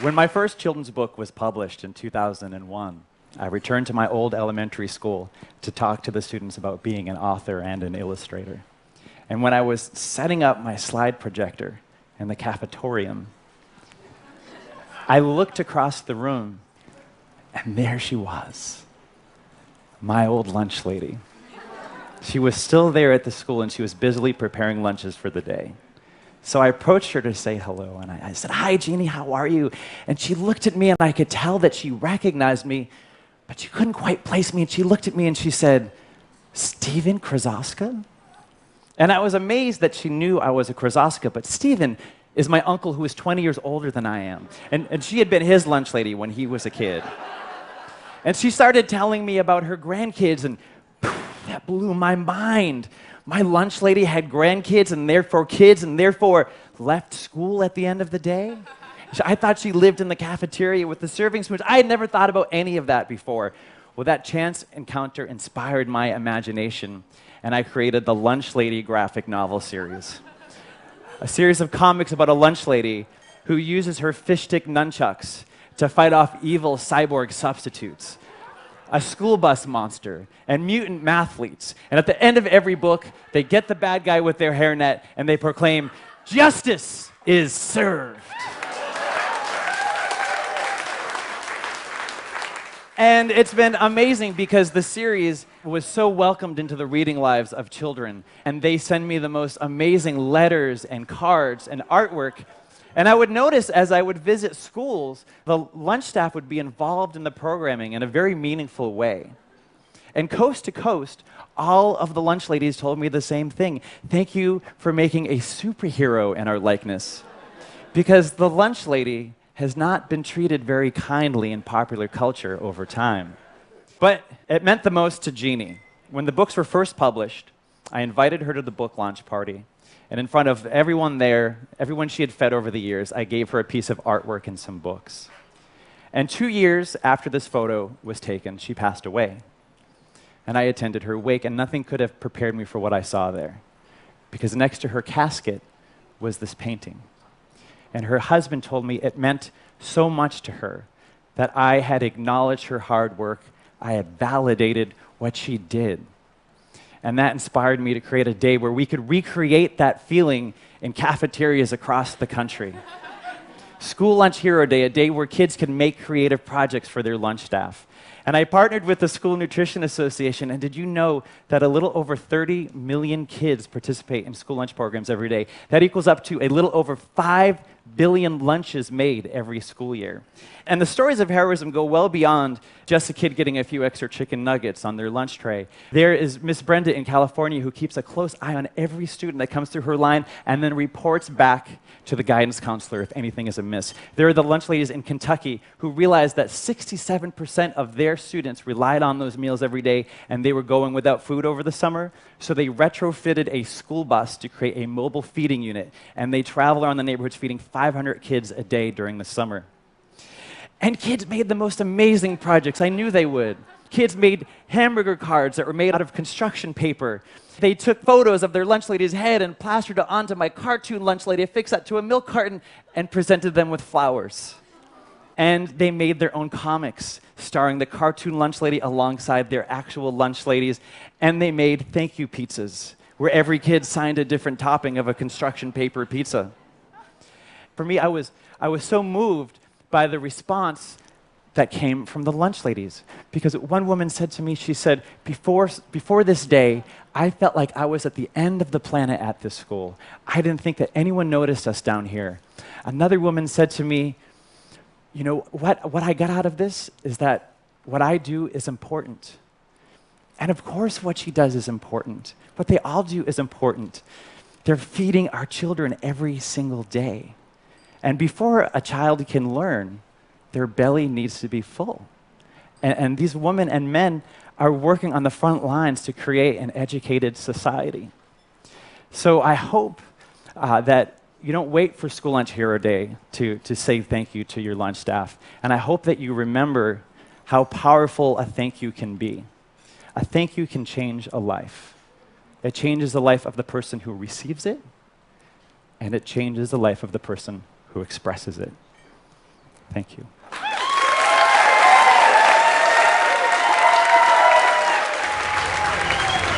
When my first children's book was published in 2001, I returned to my old elementary school to talk to the students about being an author and an illustrator. And when I was setting up my slide projector in the cafetorium, I looked across the room, and there she was, my old lunch lady. She was still there at the school, and she was busily preparing lunches for the day. So I approached her to say hello, and I said, "Hi, Jeannie, how are you?" And she looked at me, and I could tell that she recognized me, but she couldn't quite place me, and she looked at me, and she said, "Stephen Krasoska?" And I was amazed that she knew I was a Krasoska, but Stephen is my uncle who is 20 years older than I am. And she had been his lunch lady when he was a kid. And she started telling me about her grandkids, and that blew my mind. My lunch lady had grandkids and therefore left school at the end of the day. I thought she lived in the cafeteria with the serving spoons. I had never thought about any of that before. Well, that chance encounter inspired my imagination, and I created the Lunch Lady graphic novel series. A series of comics about a lunch lady who uses her fish stick nunchucks to fight off evil cyborg substitutes, a school bus monster, and mutant mathletes. And at the end of every book, they get the bad guy with their hairnet, and they proclaim, "Justice is served." And it's been amazing because the series was so welcomed into the reading lives of children, and they send me the most amazing letters and cards and artwork. And I would notice as I would visit schools, the lunch staff would be involved in the programming in a very meaningful way. And coast to coast, all of the lunch ladies told me the same thing. "Thank you for making a superhero in our likeness." Because the lunch lady has not been treated very kindly in popular culture over time. But it meant the most to Jeannie. When the books were first published, I invited her to the book launch party. And in front of everyone there, everyone she had fed over the years, I gave her a piece of artwork and some books. And 2 years after this photo was taken, she passed away. And I attended her wake, and nothing could have prepared me for what I saw there. Because next to her casket was this painting. And her husband told me it meant so much to her that I had acknowledged her hard work, I had validated what she did. And that inspired me to create a day where we could recreate that feeling in cafeterias across the country. School Lunch Hero Day, a day where kids can make creative projects for their lunch staff. And I partnered with the School Nutrition Association, and did you know that a little over 30 million kids participate in school lunch programs every day? That equals up to a little over 5 billion lunches made every school year. And the stories of heroism go well beyond just a kid getting a few extra chicken nuggets on their lunch tray. There is Miss Brenda in California who keeps a close eye on every student that comes through her line and then reports back to the guidance counselor if anything is amiss. There are the lunch ladies in Kentucky who realized that 67% of their students relied on those meals every day and they were going without food over the summer. So they retrofitted a school bus to create a mobile feeding unit, and they travel around the neighborhoods feeding 500 kids a day during the summer. And kids made the most amazing projects. I knew they would. Kids made hamburger cards that were made out of construction paper. They took photos of their lunch lady's head and plastered it onto my cartoon lunch lady, affixed that to a milk carton, and presented them with flowers. And they made their own comics, starring the cartoon lunch lady alongside their actual lunch ladies. And they made thank you pizzas, where every kid signed a different topping of a construction paper pizza. For me, I was so moved by the response that came from the lunch ladies. Because one woman said to me, she said, before this day, I felt like I was at the end of the planet at this school. I didn't think that anyone noticed us down here. Another woman said to me, you know, what I got out of this is that what I do is important. And of course what she does is important. What they all do is important. They're feeding our children every single day. And before a child can learn, their belly needs to be full. And these women and men are working on the front lines to create an educated society. So I hope that you don't wait for School Lunch Hero Day to say thank you to your lunch staff. And I hope that you remember how powerful a thank you can be. A thank you can change a life. It changes the life of the person who receives it, and it changes the life of the person who expresses it. Thank you.